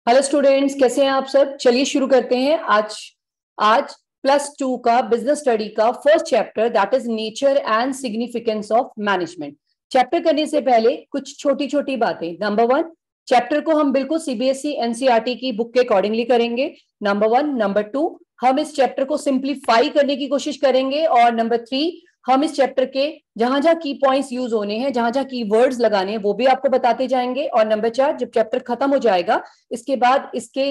Hello students, कैसे हैं आप सब। चलिए शुरू करते हैं। आज आज +2 का बिजनेस स्टडी का first chapter, that is nature and significance of management. Chapter करने से पहले कुछ छोटी छोटी बातें। नंबर 1, चैप्टर को हम बिल्कुल सीबीएसई एनसीईआरटी की बुक के अकॉर्डिंगली करेंगे। नंबर 1। नंबर 2, हम इस चैप्टर को सिंप्लीफाई करने की कोशिश करेंगे। और नंबर 3, हम इस चैप्टर के जहां जहां की पॉइंट्स यूज होने हैं, जहां जहां की वर्ड्स लगाने हैं, वो भी आपको बताते जाएंगे। और नंबर 4, जब चैप्टर खत्म हो जाएगा, इसके बाद इसके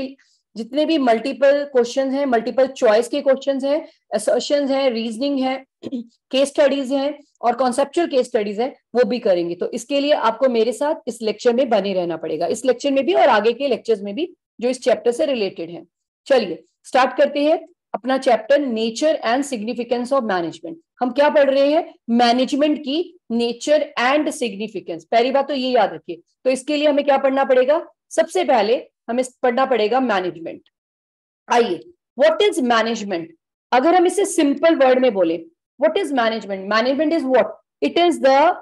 जितने भी मल्टीपल क्वेश्चंस हैं, मल्टीपल चॉइस के क्वेश्चंस हैं, असर्शंस हैं, रीजनिंग है, केस स्टडीज हैं और कॉन्सेप्चुअल केस स्टडीज हैं, वो भी करेंगे। तो इसके लिए आपको मेरे साथ इस लेक्चर में बने रहना पड़ेगा, इस लेक्चर में भी और आगे के लेक्चर्स में भी जो इस चैप्टर से रिलेटेड है। चलिए स्टार्ट करते हैं अपना chapter, nature and significance of management. हम क्या पढ़ रहे हैं? मैनेजमेंट की नेचर एंड सिग्निफिकेंस। पहली बात तो ये याद रखिए। तो इसके लिए हमें क्या पढ़ना पड़ेगा? सबसे पहले हमें पढ़ना पड़ेगा मैनेजमेंट। आइए, व्हाट इज मैनेजमेंट? अगर हम इसे सिंपल वर्ड में बोले, what is management? Management is what? It is the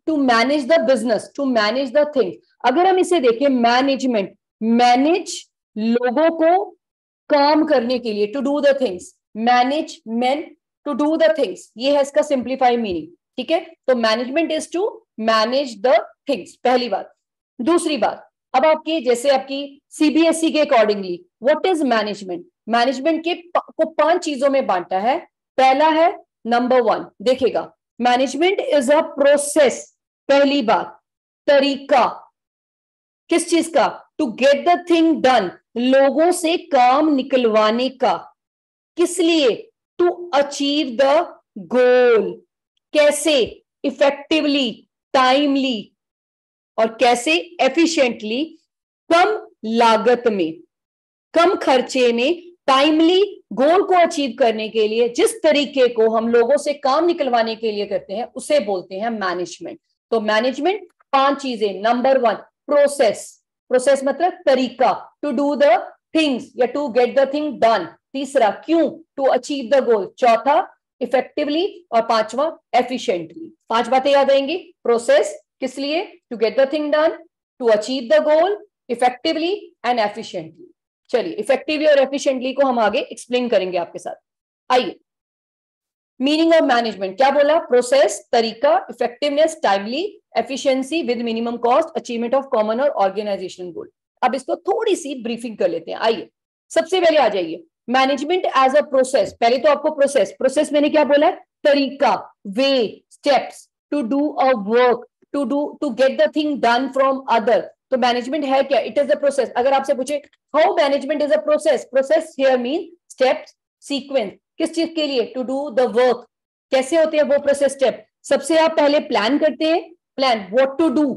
to manage the business, to manage the things. अगर हम इसे देखें, मैनेजमेंट, मैनेज लोगों को काम करने के लिए, to do the things. Management, to do the things, ये है इसका सिंप्लीफाई मीनिंग। ठीक है, तो management is to manage the things, पहली बात। दूसरी बात, अब आपकी जैसे आपकी सीबीएसई के accordingly what is management? Management के को 5 चीजों में बांटा है। पहला है, नंबर 1 देखेगा, मैनेजमेंट इज अ प्रोसेस। पहली बात, तरीका। किस चीज का? To get the thing done, लोगों से काम निकलवाने का। किस लिए? To achieve the goal. कैसे? इफेक्टिवली, टाइमली, और कैसे? एफिशिएंटली, कम लागत में, कम खर्चे में, टाइमली गोल को अचीव करने के लिए जिस तरीके को हम लोगों से काम निकलवाने के लिए करते हैं, उसे बोलते हैं मैनेजमेंट। तो मैनेजमेंट 5 चीजें। Number 1, process. प्रोसेस मतलब तरीका, टू डू द थिंग्स या to get the thing done. तीसरा, क्यों? To achieve the goal. चौथा, इफेक्टिवली। और पांचवा, एफिशिएंटली। 5 बातें याद आएंगी। प्रोसेस, किस लिए? To get the thing done, to achieve the goal, effectively and efficiently. चलिए, इफेक्टिवली और एफिशिएंटली को हम आगे एक्सप्लेन करेंगे आपके साथ। आइए, मीनिंग ऑफ मैनेजमेंट क्या बोला? प्रोसेस, तरीका, effectiveness, timely, efficiency with minimum cost, achievement of common और ऑर्गेनाइजेशनल गोल। अब इसको थोड़ी सी ब्रीफिंग कर लेते हैं। आइए, सबसे पहले आ जाइए, मैनेजमेंट एज अ प्रोसेस। पहले तो आपको प्रोसेस मैंने क्या बोला है? तरीका, way, steps to do a work, to get the thing done from other. तो मैनेजमेंट है क्या? It is a process. अगर आपसे पूछे how management is a process, process here mean steps, sequence. किस चीज के लिए? To do the work. कैसे होते हैं वो प्रोसेस स्टेप? सबसे आप पहले प्लान करते हैं, प्लान व्हाट टू डू,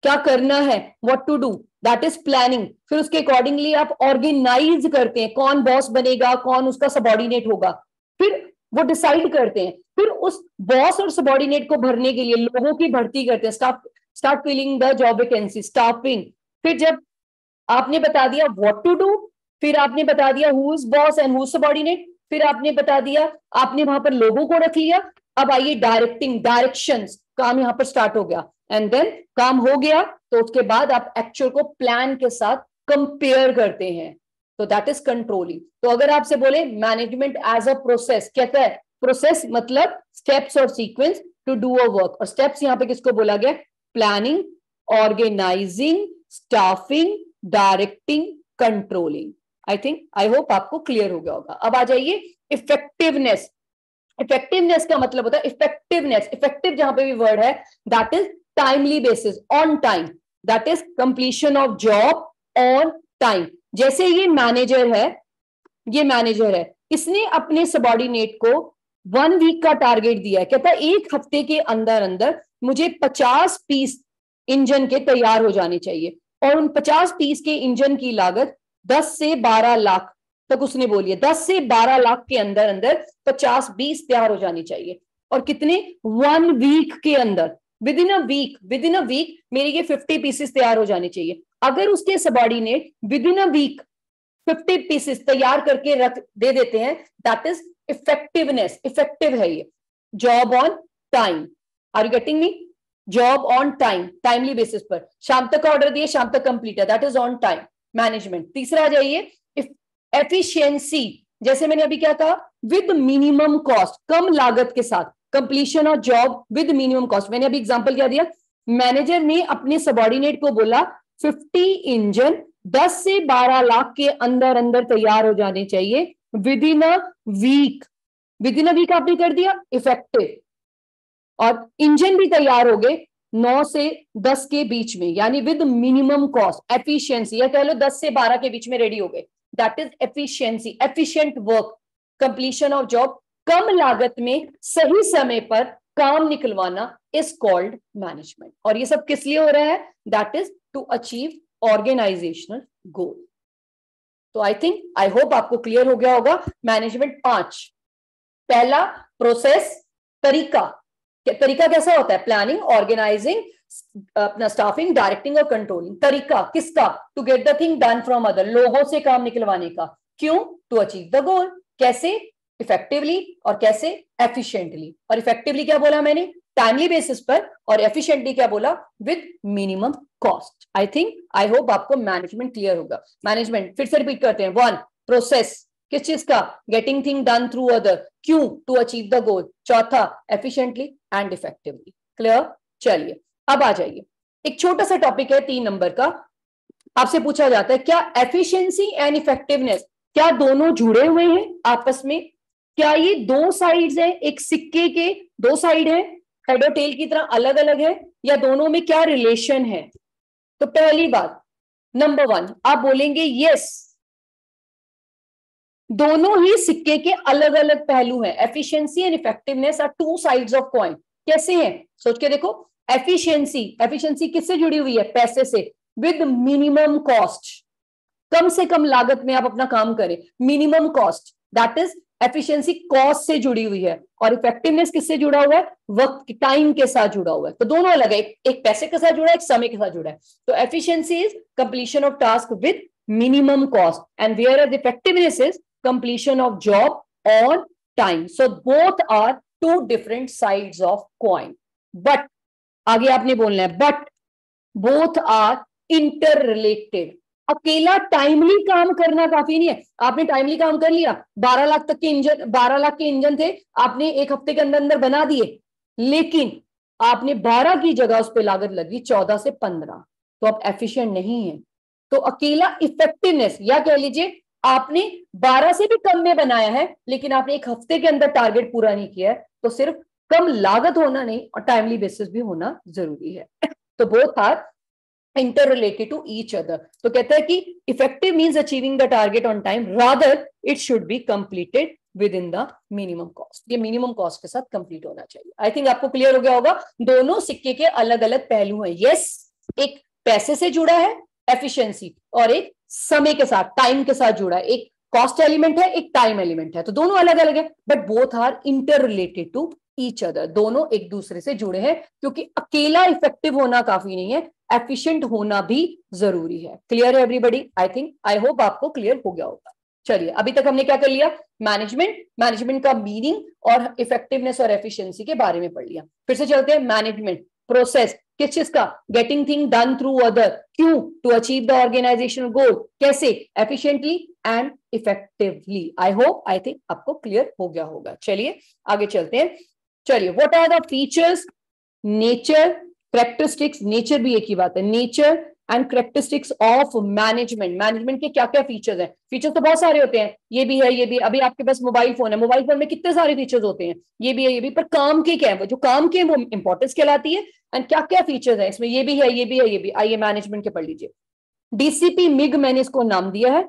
क्या करना है, what to do, that is planning. फिर उसके अकॉर्डिंगली आप ऑर्गेनाइज करते हैं, कौन बॉस बनेगा, कौन उसका सबॉर्डिनेट होगा, फिर वो डिसाइड करते हैं। फिर उस बॉस और सबॉर्डिनेट को भरने के लिए लोगों की भर्ती करते हैं, start filling the job vacancy, staffing. फिर जब आपने बता दिया व्हाट टू डू, फिर आपने बता दिया who is boss and who is subordinate, फिर आपने बता दिया, आपने वहां पर लोगों को रख लिया। अब आइए डायरेक्टिंग, डायरेक्शंस, काम यहां पर स्टार्ट हो गया। एंड देन काम हो गया तो उसके बाद आप एक्चुअल को प्लान के साथ कंपेयर करते हैं, तो दैट इज कंट्रोलिंग। तो अगर आपसे बोले मैनेजमेंट एज अ प्रोसेस, कहता है प्रोसेस मतलब स्टेप्स और sequence to do a work. और स्टेप्स यहां पे किसको बोला गया? Planning, organizing, staffing, directing, controlling. I hope आपको क्लियर हो गया होगा। अब आ जाइए इफेक्टिवनेस। इफेक्टिवनेस का मतलब होता है इफेक्टिवनेस, इफेक्टिव जहां पे भी वर्ड है, that is timely basis, on time, that is completion of job on time. जैसे ये मैनेजर है, ये मैनेजर है, इसने अपने सबॉर्डिनेट को 1 वीक का टारगेट दिया है। कहता है 1 हफ्ते के अंदर अंदर मुझे 50 पीस इंजन के तैयार हो जाने चाहिए, और उन 50 पीस के इंजन की लागत 10 से 12 लाख तक उसने बोली है। 10 से 12 लाख के अंदर अंदर 50 बीस तैयार हो जानी चाहिए। और कितने? 1 वीक के अंदर, विद इन अ वीक मेरे ये 50 पीसेस तैयार हो जाने चाहिए। अगर उसके subordinate within a week 50 pieces तैयार करके रख दे देते हैं, दैट इज इफेक्टिवनेस। इफेक्टिव है ये, job on time. Are you getting me? Job on time, timely basis पर, शाम तक का ऑर्डर दिए, शाम तक कंप्लीट है, that is on time management. तीसरा आ जाइए एफिशिएंसी, जैसे मैंने अभी क्या कहा, विद मिनिमम कॉस्ट, कम लागत के साथ completion of job with minimum cost. मैंने अभी एग्जांपल क्या दिया, मैनेजर ने अपने सबॉर्डिनेट को बोला 50 इंजन 10 से 12 लाख के अंदर अंदर तैयार हो जाने चाहिए within a week. Within a week आपने कर दिया इफेक्टिव, और इंजन भी तैयार हो गए 9 से 10 के बीच में, यानी विद मिनिमम कॉस्ट, एफिशिएंसी, या कह लो 10 से 12 के बीच में रेडी हो गए, that is efficiency, efficient work, completion of job, कम लागत में सही समय पर काम निकलवाना इज कॉल्ड मैनेजमेंट। और ये सब किस लिए हो रहा है, that is to achieve organisational goal. तो आई थिंक, आई होप आपको क्लियर हो गया होगा मैनेजमेंट 5। पहला प्रोसेस, तरीका, तरीका कैसा होता है, प्लानिंग, ऑर्गेनाइजिंग, अपना स्टाफिंग, डायरेक्टिंग और कंट्रोलिंग। तरीका किसका, to get the thing done from other, लोगों से काम निकलवाने का, क्यों, टू अचीव द गोल, कैसे, इफेक्टिवली, और कैसे, एफिशिएंटली। और इफेक्टिवली क्या बोला मैंने, टाइमली बेसिस पर, और एफिशिएंटली क्या बोला, with minimum cost. I think, I hope आपको मैनेजमेंट क्लियर होगा। मैनेजमेंट फिर से रिपीट करते हैं, 1 प्रोसेस, किस चीज का, getting thing done through other, क्यों, टू अचीव द गोल। चौथा एफिशिएंटली एंड इफेक्टिवली। क्लियर। चलिए अब आ जाइए, एक छोटा सा टॉपिक है 3 नंबर का, आपसे पूछा जाता है क्या एफिशिएंसी एंड इफेक्टिवनेस, क्या दोनों जुड़े हुए हैं आपस में, क्या ये 2 साइड्स हैं, एक सिक्के के 2 साइड हैं, हेड और टेल की तरह अलग अलग है, या दोनों में क्या रिलेशन है। तो पहली बात, नंबर 1 आप बोलेंगे यस, दोनों ही सिक्के के अलग अलग पहलू हैं। Efficiency and effectiveness are 2 sides of coin. कैसे हैं, सोच के देखो। एफिशिएंसी, एफिशिएंसी किससे जुड़ी हुई है, पैसे से, विद मिनिमम कॉस्ट, कम से कम लागत में आप अपना काम करें, minimum cost, that is efficiency, cost से जुड़ी हुई है। और इफेक्टिवनेस किससे जुड़ा हुआ है, वक्त, टाइम के साथ जुड़ा हुआ है। तो दोनों अलग है, एक पैसे के साथ जुड़ा है, एक समय के साथ जुड़ा है। तो efficiency is completion of task with minimum cost, and whereas effectiveness is completion of job on time. So both are 2 different sides of coin. But आगे आपने बोलना है, but both are interrelated. अकेला टाइमली काम करना काफी नहीं है। आपने टाइमली काम कर लिया, 12 लाख तक के इंजन, 12 लाख के इंजन थे, आपने 1 हफ्ते के अंदर अंदर बना दिए, लेकिन आपने 12 की जगह उस पर लागत लगी 14 से 15, तो आप एफिशिएंट नहीं है। तो अकेला इफेक्टिवनेस, या कह लीजिए आपने 12 से भी कम में बनाया है, लेकिन आपने 1 हफ्ते के अंदर टारगेट पूरा नहीं किया है, तो सिर्फ कम लागत होना नहीं और टाइमली बेसिस भी होना जरूरी है। तो both are inter related to each other. तो कहता है कि effective means achieving the target on time, rather it should be completed within the minimum cost. ये मिनिमम कॉस्ट के साथ कंप्लीट होना चाहिए। आई थिंक आपको क्लियर हो गया होगा, दोनों सिक्के के अलग अलग पहलू हैं। यस, एक पैसे से जुड़ा है एफिशिएंसी, और एक समय के साथ, टाइम के साथ जुड़ा है, एक कॉस्ट एलिमेंट है, एक टाइम एलिमेंट है। तो दोनों अलग अलग है, but both are inter related to each other, दोनों एक दूसरे से जुड़े हैं, क्योंकि अकेला इफेक्टिव होना काफी नहीं है, एफिशिएंट होना भी जरूरी है। क्लियर है everybody? I think, I hope आपको क्लियर हो गया होगा। चलिए, अभी तक हमने क्या कर लिया, मैनेजमेंट का मीनिंग और इफेक्टिवनेस और एफिशिएंसी के बारे में पढ़ लिया। फिर से चलते हैं, मैनेजमेंट प्रोसेस, किस चीज का, getting thing done through other, क्यों, to achieve the organizational goal, कैसे, efficiently and effectively. I hope, I think आपको क्लियर हो गया होगा। चलिए आगे चलते हैं। चलिए, what are the features, nature, characteristics, nature भी एक ही बात है, nature and characteristics of management के क्या क्या फीचर्स हैं। फीचर्स तो बहुत सारे होते हैं, ये भी है, ये भी। अभी आपके पास मोबाइल फोन है, मोबाइल फोन में कितने सारे फीचर्स होते हैं, ये भी है, ये भी, पर काम के क्या है, जो काम के वो इंपॉर्टेंस कहलाती है, एंड क्या क्या फीचर्स है इसमें, ये भी है, ये भी है, ये भी। आइए मैनेजमेंट के पढ़ लीजिए। डीसीपी मिग मैंने इसको नाम दिया है,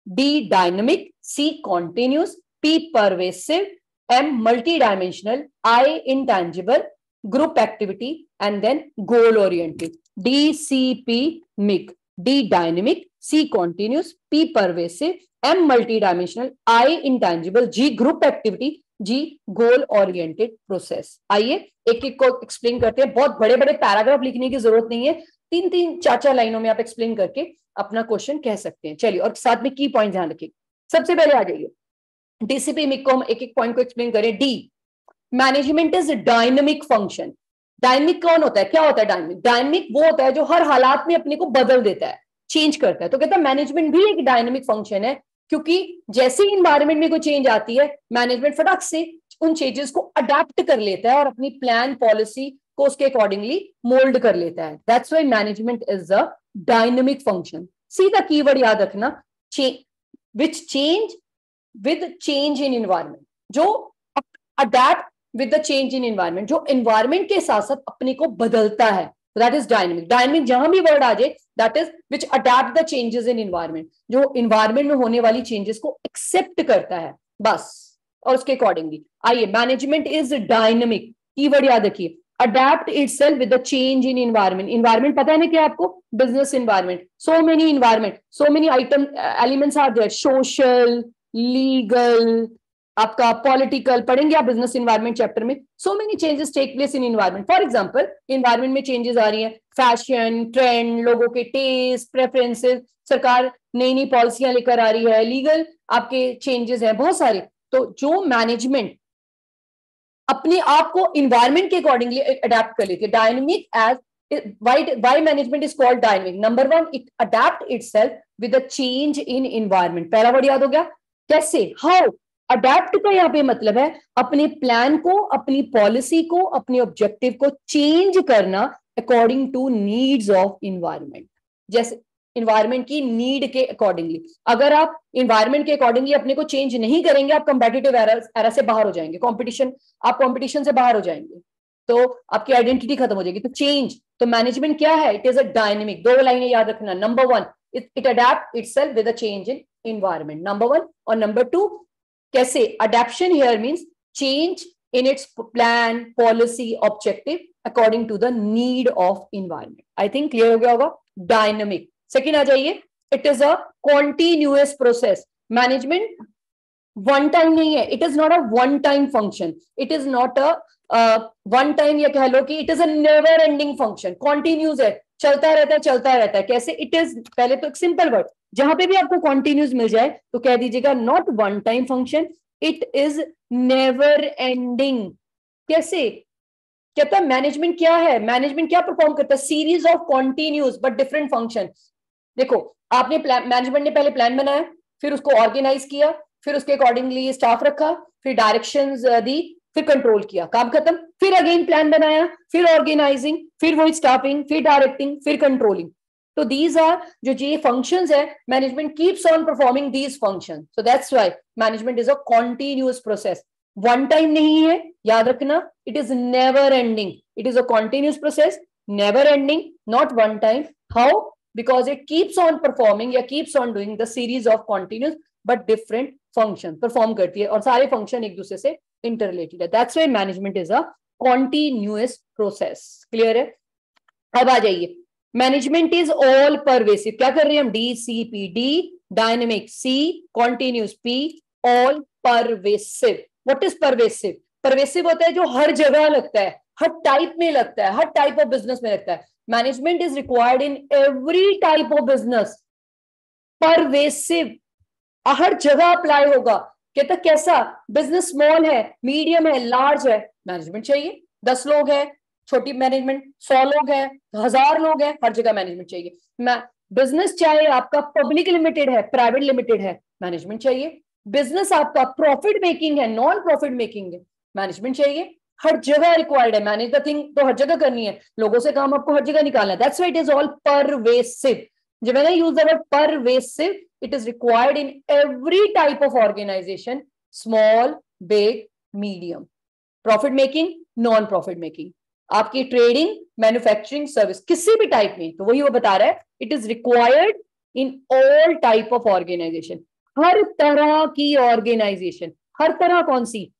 D dynamic, C continuous, P pervasive, M multi dimensional, I intangible, group activity, and then goal oriented. DCP MIG, D dynamic, C continuous, P pervasive, M multidimensional, I intangible, G group activity, G goal oriented process। आइए एक एक को explain करते हैं। बहुत बड़े बड़े paragraph लिखने की जरूरत नहीं है, 3-3, 4-4 लाइनों में आप एक्सप्लेन करके अपना क्वेश्चन कह सकते हैं। चलिए, और साथ में की पॉइंट ध्यान रखिए। सबसे पहले आ जाइए, DCP MIG को हम एक एक पॉइंट को एक्सप्लेन करें। D, management is dynamic function. Dynamic कौन होता है, क्या होता है डायनेमिक? डायनेमिक वो होता है जो हर हालात में अपने को बदल देता है, चेंज करता है। तो कहता है मैनेजमेंट भी एक डायनेमिक फंक्शन है, क्योंकि जैसे ही इन्वायरमेंट में कोई चेंज आती है, मैनेजमेंट फटाक से उन चेंजेस को अडेप्ट कर लेता है और अपनी प्लान पॉलिसी को उसके अकॉर्डिंगली मोल्ड कर लेता है। That's why management is a dynamic function. सीधा कीवर्ड याद रखना, which change with change in environment, जो adapt with the change in environment, जो इन्वायरमेंट के साथ साथ अपने को बदलता है, दैट इज डायनेमिक। डायनेमिक जहां भी वर्ड आ जाए, that is which adapt the changes in environment, जो इन्वायरमेंट में होने वाली चेंजेस को एक्सेप्ट करता है बस, और उसके अकॉर्डिंगली। आइए, मैनेजमेंट इज डायनेमिक, कीवर्ड याद रखिए, adapt itself with the change in environment. Environment पता है ना क्या आपको? Business environment, so many environment, so many item elements are there, social, legal, आपका पॉलिटिकल, पढ़ेंगे आप बिजनेस इन्वायरमेंट चैप्टर में। So many changes take place in environment. For example, environment में चेंजेस आ रही हैं, फैशन, ट्रेंड, लोगों के टेस्ट, प्रेफरेंसेस, सरकार नई नई पॉलिसियां लेकर आ रही है, लीगल आपके चेंजेस हैं बहुत सारे। तो जो मैनेजमेंट अपने आप को इन्वायरमेंट के अकॉर्डिंगली अडेप्ट कर लेती है, dynamic as why management is called dynamic? Number one, it adapt itself with the change in environment. पहला वर्ड याद हो गया, कैसे, हाउ। अडेप्ट का यहाँ पे मतलब है अपने प्लान को, अपनी पॉलिसी को, अपने ऑब्जेक्टिव को चेंज करना according to needs of environment, जैसे इन्वायरमेंट की नीड के अकॉर्डिंगली। अगर आप इन्वायरमेंट के अकॉर्डिंगली अपने को चेंज नहीं करेंगे, आप कंपेटिटिव एरा से बाहर हो जाएंगे, आप कंपटीशन से बाहर हो जाएंगे, तो आपकी आइडेंटिटी खत्म हो जाएगी। तो चेंज, तो मैनेजमेंट क्या है? It is a dynamic. दो लाइनें याद रखना, number one, it adapt itself with a change in environment, number one. और नंबर टू, कैसे? Adaption here means change in its plan, policy, objective according to the need of environment. I think clear हो गया होगा। Dynamic. Second आ जाइए, it is a continuous process. Management one time नहीं है, it is not a one time function, it is not a one time, या कह लो कि it is a never ending function, continuous है, चलता रहता है, चलता रहता है। कैसे? इट इज, पहले तो एक सिंपल वर्ड, जहां पे भी आपको कॉन्टिन्यूस मिल जाए तो कह दीजिएगा not one time function, it is never ending. कैसे? कहता है मैनेजमेंट क्या है, मैनेजमेंट क्या परफॉर्म करता है? Series of continuous but different function. देखो, आपने प्लान, मैनेजमेंट ने पहले प्लान बनाया, फिर उसको ऑर्गेनाइज किया, फिर उसके अकॉर्डिंगली स्टाफ रखा, फिर डायरेक्शंस दी, फिर कंट्रोल किया, काम खत्म। फिर अगेन प्लान बनाया, फिर ऑर्गेनाइजिंग, फिर वही स्टाफिंग, फिर डायरेक्टिंग, फिर कंट्रोलिंग। तो दीज आर जो ये फंक्शंस है, management keeps on performing these function. So that's why management is a continuous process, one time नहीं है, याद रखना। It is never ending, it is a continuous process, never ending, not one time. How? because it keeps on performing या keeps on doing the series of continuous but different function perform करती है, और सारे function एक दूसरे से interrelated है। That's why management is a continuous process. Clear है? अब आ जाइए, management is all pervasive। क्या कर रहे हैं हम? DCPD, dynamic C, continuous P, all pervasive। What is pervasive? pervasive होता है जो हर जगह लगता है, हर टाइप में लगता है, हर टाइप ऑफ बिजनेस में लगता है। Management is required in every type of business, pervasive, हर जगह अप्लाई होगा। कहता कैसा? बिजनेस स्मॉल है, मीडियम है, लार्ज है, मैनेजमेंट चाहिए। 10 लोग हैं, छोटी मैनेजमेंट, 100 लोग हैं, 1000 लोग हैं, हर जगह मैनेजमेंट चाहिए। बिजनेस चाहे आपका पब्लिक लिमिटेड है, प्राइवेट लिमिटेड है, मैनेजमेंट चाहिए। बिजनेस आपका प्रॉफिट मेकिंग है, नॉन प्रॉफिट मेकिंग है, मैनेजमेंट चाहिए। हर जगह रिक्वायर्ड है, मैनेज द थिंग तो हर जगह करनी है, लोगों से काम आपको हर जगह निकालना है। That's why it is all pervasive. जब मैंने use the word pervasive, it is required in every type of organization, small, big, medium, profit making, non profit making, आपकी ट्रेडिंग, मैन्युफैक्चरिंग, सर्विस, किसी भी टाइप में। तो वही वो बता रहा है, it is required in all type of organisation, हर तरह की ऑर्गेनाइजेशन। हर तरह कौन सी?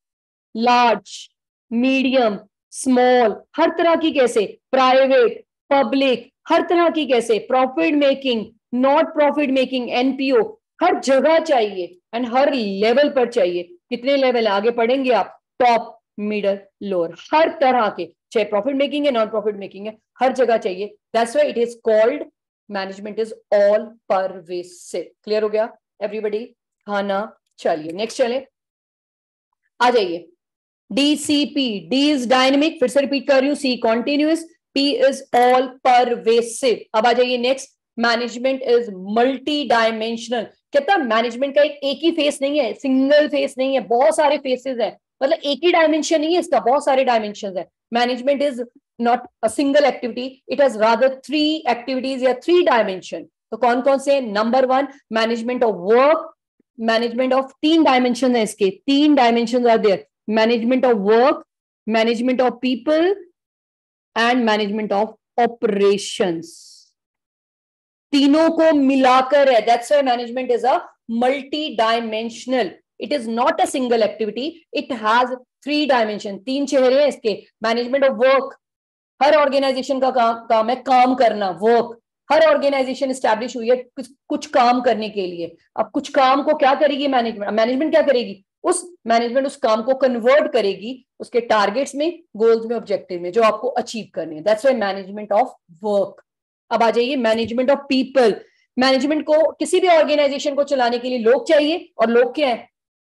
लार्ज, मीडियम, स्मॉल, हर तरह की। कैसे? प्राइवेट, पब्लिक, हर तरह की। कैसे? Profit making, not profit making, NPO, हर जगह चाहिए एंड हर लेवल पर चाहिए। कितने लेवल आगे पढ़ेंगे आप? टॉप, मिडल, लोअर, हर तरह के, चाहे प्रॉफिट मेकिंग है, नॉन प्रॉफिट मेकिंग है, हर जगह चाहिए। That's why it is called management is all pervasive. Clear हो गया एवरीबॉडी? हाँ ना? चलिए नेक्स्ट चले, आ जाइए। DCP, D इज डायनेमिक, फिर से रिपीट कर रही हूं, C continuous, P is all pervasive. अब आ जाइए next, management is multi dimensional. कहता मैनेजमेंट का एक ही फेस नहीं है, सिंगल फेस नहीं है, बहुत सारे फेसेस है, मतलब एक ही डायमेंशन नहीं है इसका, बहुत सारे डायमेंशन है। Management is not a single activity, it has rather 3 activities या 3 डायमेंशन। तो कौन कौन से? Number 1 management of work, management of 3 dimension है इसके, 3 dimension are there, management of work, management of people and management of operations. तीनों को मिलाकर है, that's why management is a multi dimensional, it is not a single activity, it has 3 dimension, 3 चेहरे हैं इसके। Management of work, हर organization का काम है काम करना, वर्क। हर ऑर्गेनाइजेशन स्टैब्लिश हुई है कुछ काम करने के लिए। अब कुछ काम को क्या करेगी मैनेजमेंट क्या करेगी? मैनेजमेंट उस काम को कन्वर्ट करेगी उसके टारगेट्स में, गोल्स में, ऑब्जेक्टिव में, जो आपको अचीव करने हैं। That's why management of work. अब आ जाइए मैनेजमेंट ऑफ पीपल। मैनेजमेंट को, किसी भी ऑर्गेनाइजेशन को चलाने के लिए लोग चाहिए, और लोग क्या है?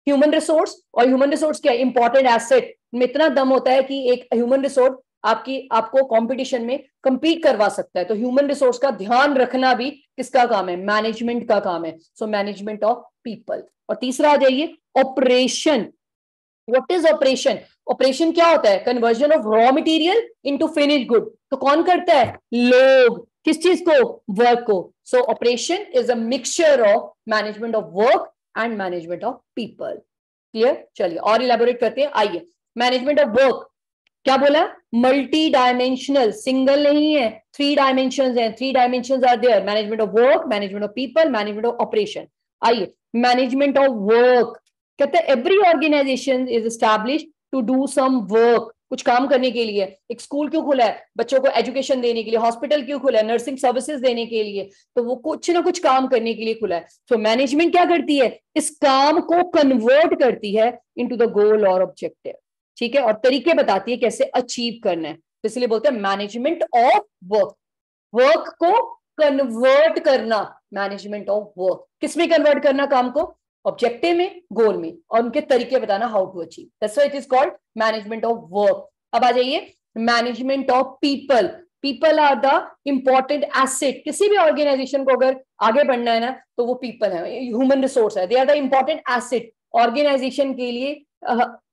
Human resource. और ह्यूमन रिसोर्स क्या है? Important asset. में इतना दम होता है कि एक ह्यूमन रिसोर्स आपको कंपटीशन में कंपीट करवा सकता है। तो ह्यूमन रिसोर्स का ध्यान रखना भी किसका काम है? मैनेजमेंट का काम है। So management of people. और तीसरा आ जाइए operation. What is operation? Operation क्या होता है? Conversion of raw material into finish good. तो कौन करता है? लोग। किस चीज को? वर्क को। सो operation is a mixture of management of work and management of people. Clear? चलिए और इलेबोरेट करते हैं। आइए, मैनेजमेंट ऑफ वर्क क्या बोला? मल्टी डायमेंशनल, सिंगल नहीं है, 3 डायमेंशन है, 3 dimension are there, management of work, management of people, management of operation. आइए, मैनेजमेंट ऑफ वर्क कहते हैं every organisation is established to do some work, कुछ काम करने के लिए। एक स्कूल क्यों खुला है? बच्चों को एजुकेशन देने के लिए। हॉस्पिटल क्यों खुला है? नर्सिंग सर्विसेज देने के लिए। तो वो कुछ ना कुछ काम करने के लिए खुला है। तो मैनेजमेंट क्या करती है? इस काम को कन्वर्ट करती है इनटू द गोल और ऑब्जेक्टिव। ठीक है, और तरीके बताती है कैसे अचीव करना है। तो इसलिए बोलते हैं मैनेजमेंट ऑफ वर्क। वर्क को कन्वर्ट करना, मैनेजमेंट ऑफ वर्क। किसमें कन्वर्ट करना काम को? ऑब्जेक्टिव में, गोल में, और उनके तरीके बताना, how to achieve. That's why it is called management of work. अब आ जाइए management of people. People are the important asset. किसी भी ऑर्गेनाइजेशन को अगर आगे बढ़ना है ना, तो वो पीपल है, ह्यूमन रिसोर्स है, they are the important asset organization के लिए।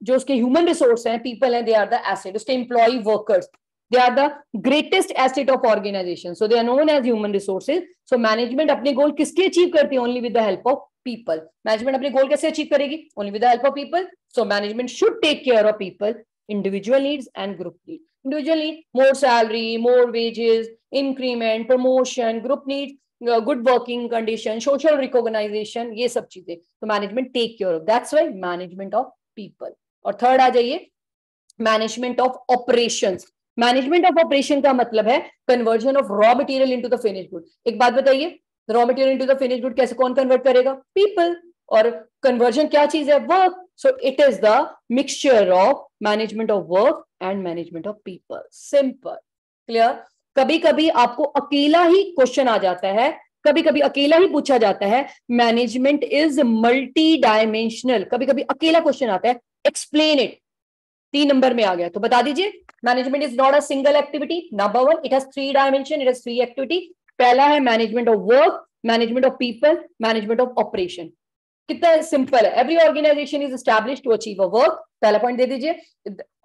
जो उसके ह्यूमन रिसोर्स हैं, पीपल हैं, दे आर द एसेट। उसके employ, workers, they are the greatest asset of organization, so they are known as human resources. So management अपने गोल किसके achieve करती है? only with the help of people. management अपने गोल कैसे achieve करेगी? only with the help of people. So management should take care of people, individual needs and group needs. Individual need, more salary, more wages, increment, promotion. Group needs, good working condition, social recognition, ये सब चीजें तो management take care of. That's why management of people. और third आ जाइए management of operations. Management of operation का मतलब है conversion of raw material into the finish good. एक बात बताइए, raw material into the finish good कैसे, कौन कन्वर्ट करेगा? पीपल। और कन्वर्जन क्या चीज है? Work. So it is the mixture of management of work and management of people. Simple, clear? कभी कभी आपको अकेला ही क्वेश्चन आ जाता है, कभी कभी अकेला ही पूछा जाता है मैनेजमेंट इज मल्टी डायमेंशनल, कभी कभी अकेला क्वेश्चन आता है, एक्सप्लेन इट। 3 नंबर में आ गया तो बता दीजिए। Management is not a single activity. Number 1, it has 3 dimension, it has 3 activity. पहला है management of work, management of people, management of operation. कितना सिंपल है। Every organisation is established to achieve a work, पहला point दे दीजिए।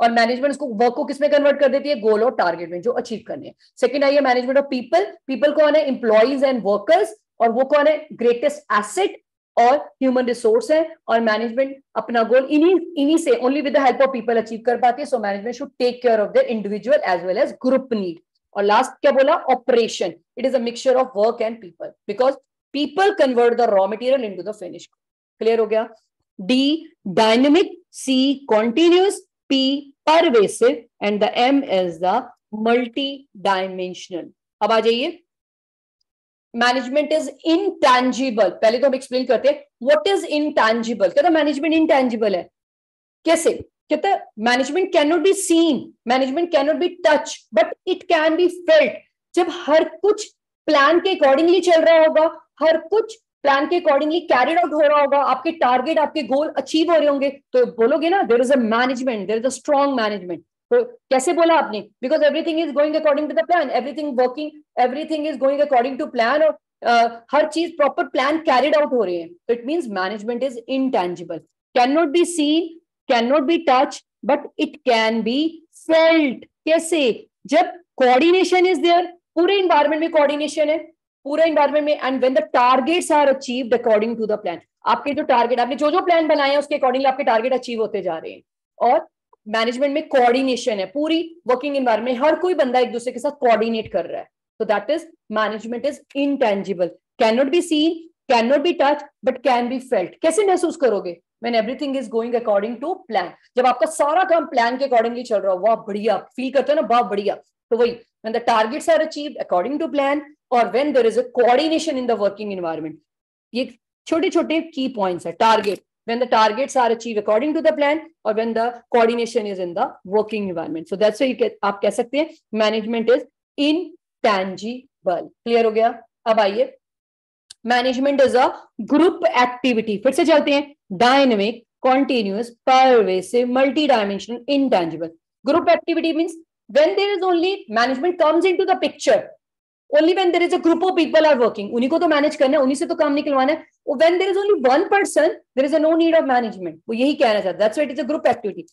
और management उसको work को किसमें कन्वर्ट कर देती है? गोल और टारगेट में, जो अचीव करने हैं। सेकंड आइए मैनेजमेंट ऑफ पीपल। पीपल कौन है? Employees and workers. और वो कौन है? ग्रेटेस्ट एसेट और ह्यूमन रिसोर्स है। और मैनेजमेंट अपना गोल इन्हीं से only with the help of people achieve कर पाती है। So management should take care of their individual as well as group need. और लास्ट क्या बोला? Operation. It is a mixture of work and people, because people convert the raw material into the finish. Clear हो गया? D dynamic, C continuous, P pervasive and the M is the multi dimensional. अब आ जाइए management is intangible. पहले तो हम explain करते हैं व्हाट इज इनटैंजिबल। कहता मैनेजमेंट इनटैंजिबल है। कैसे? कहता management can not be scene, management can not be touch, but it can be felt. जब हर कुछ प्लान के अकॉर्डिंगली चल रहा होगा, हर कुछ प्लान के अकॉर्डिंगली कैरिड आउट हो रहा होगा, आपके टारगेट, आपके गोल अचीव हो रहे होंगे, तो बोलोगे ना there is a management, there is a strong management. तो कैसे बोला आपने? Because everything is going according to the plan, everything is going according to plan, और हर चीज प्रॉपर प्लान कैरिड आउट हो रही है, तो it means management is intangible, can not be seen, can not be touch, but it can be felt. कैसे? जब coordination is there, पूरे इन्वायरमेंट में कोऑर्डिनेशन है, पूरे इन्वायरमेंट में, and when the targets are achieved according to the plan, आपके जो target, आपने जो प्लान बनाए हैं उसके अकॉर्डिंगली आपके टारगेट अचीव होते जा रहे हैं, और मैनेजमेंट में कोऑर्डिनेशन है, पूरी वर्किंग एनवायरनमेंट हर कोई बंदा एक दूसरे के साथ कोऑर्डिनेट कर रहा है, तो that is management is intangible, can not be seen, can not be touch, but can be felt. कैसे महसूस करोगे? When everything is going according to plan, जब आपका सारा काम प्लान के अकॉर्डिंगली चल रहा हो, वाह बढ़िया, फील करते हो ना, वाह बढ़िया। तो वही, when the targets are achieved according to plan, और when there is a coordination in the working environment. ये छोटे छोटे की पॉइंट्स है। Target, when the targets are achieved according to the plan, or when the coordination is in the working environment, so that's why आप कह सकते हैं management is intangible। Clear हो गया? अब आइए, management is a group activity, फिर से चलते हैं, dynamic, continuous, pervasive, multi dimensional, intangible. Group activity means when there is only management comes into the picture, only when there is a group of people are working, उन्हीं को तो manage करना है, उन्हीं से तो काम निकलवाना है। when there is only one person, there is a no need of management, वो यही कहना चाहता है, that's why it is a group activity।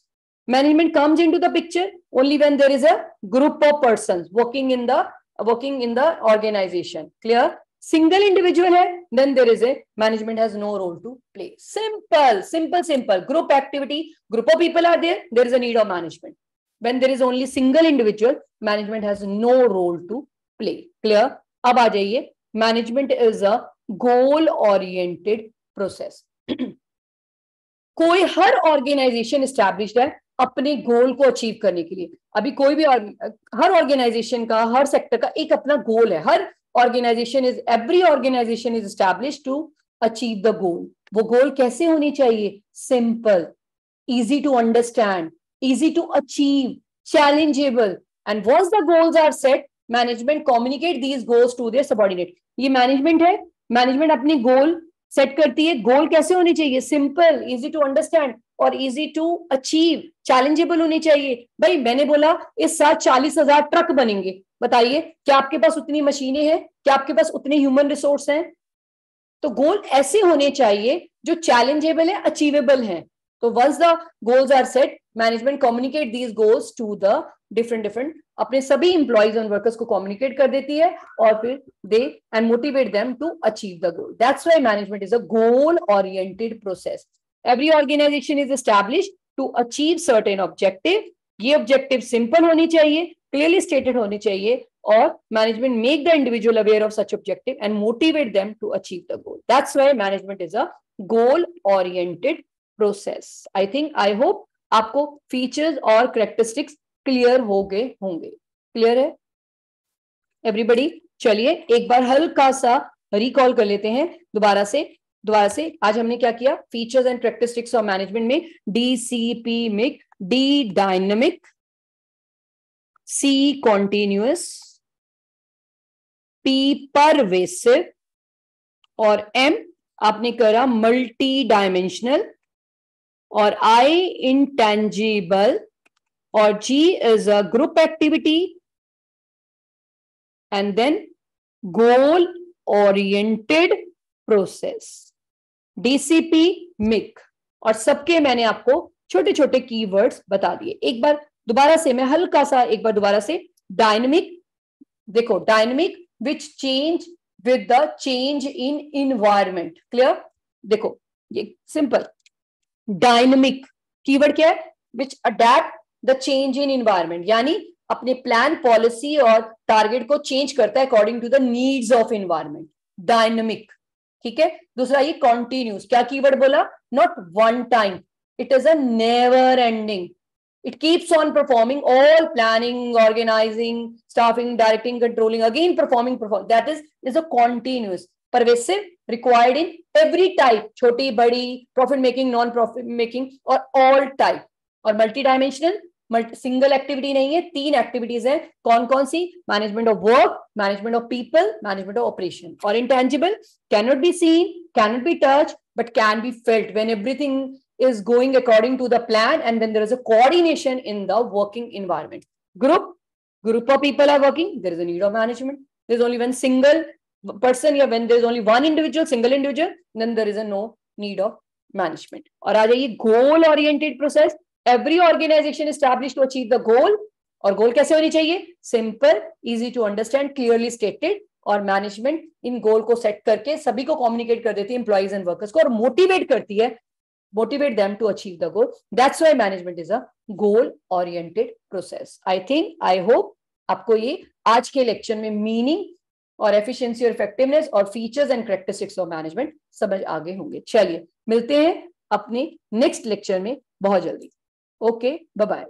management comes into the picture only when there is a group of persons working in the organization। clear? single individual है, then there is a management has no role to play। simple group activity, group of people are there, there is a need of management। when there is only single individual, management has no role to play। clear? अब आ जाइए, management is a goal oriented process. कोई हर organisation established है अपने गोल को achieve करने के लिए। अभी कोई भी हर ऑर्गेनाइजेशन का, हर सेक्टर का एक अपना गोल है। हर organisation is, every organisation is established to achieve the goal. वो गोल कैसे होनी चाहिए? Simple, easy to understand, easy to achieve, challengeable, and once the goals are set, management communicate these goals to their subordinate। ये management है, management अपनी goal set करती है। गोल कैसे होनी चाहिए? सिंपल, इजी टू अंडरस्टैंड और इजी टू अचीव, चैलेंजेबल होनी चाहिए। भाई मैंने बोला इस साल 40,000 ट्रक बनेंगे, बताइए क्या आपके पास उतनी मशीनें हैं? क्या आपके पास उतने ह्यूमन रिसोर्स हैं? तो गोल ऐसे होने चाहिए जो चैलेंजेबल है, अचीवेबल है। तो once the goals are set, management communicate these goals to the different अपने सभी employees and workers को communicate कर देती है, और फिर they and motivate them to achieve the goal। That's why management is a goal oriented process। Every organization is established to achieve certain objective। ये objective simple होनी चाहिए, clearly stated होनी चाहिए, और management make the individual aware of such objective and motivate them to achieve the goal। That's why management is a goal oriented process. I think, I hope आपको features और characteristics clear हो गए होंगे। Clear है everybody? चलिए एक बार हल्का सा रिकॉल कर लेते हैं दोबारा से। आज हमने क्या किया? Features and characteristics of management में DCP मिक, D dynamic, C continuous, P pervasive, और M आपने करा मल्टी डायमेंशनल, और I intangible, और G is a group activity, and then goal oriented process। DCP मिक, और सबके मैंने आपको छोटे छोटे कीवर्ड्स बता दिए। एक बार दोबारा से मैं हल्का सा एक बार दोबारा से, डायनेमिक, देखो dynamic which change with the change in environment. Clear? देखो ये सिंपल, डायनेमिक कीवर्ड क्या है? Which adapt the change in environment, यानी अपने प्लान, पॉलिसी और टारगेट को चेंज करता है according to the needs of environment. Dynamic, ठीक है। दूसरा ये कॉन्टिन्यूस, क्या कीवर्ड बोला? Not one time, it is a never ending, it keeps on performing all planning, organizing, staffing, directing, controlling, again performing, that is a continuous। pervasive, required in every type, छोटी बड़ी, profit making, non profit making, और all type। और multi dimensional, single activity नहीं है, 3 activities है। कौन कौन सी? Management of work, management of people, management of operation. और intangible, can not be seen, can not be touch, but can be felt when everything is going according to the plan and when there is a coordination in the working environment. Group of people are working, there is a need of management. There is only one single person, या when there is only one individual, single individual, then there is a no need of management. और आ जाइए goal oriented process. Every organization established to achieve the goal. और goal कैसे होनी चाहिए? Simple, easy to understand, clearly stated. और management इन गोल को set करके सभी को कम्युनिकेट कर देती है, एम्प्लॉइज एंड वर्कर्स को, और मोटिवेट करती है, motivate them to achieve the goal. That's why management is a goal oriented process. I think, I hope आपको ये आज के लेक्चर में मीनिंग और एफिशिएंसी और इफेक्टिवनेस और features and characteristics of management समझ आगे होंगे। चलिए मिलते हैं अपने नेक्स्ट लेक्चर में बहुत जल्दी। Okay, bye bye.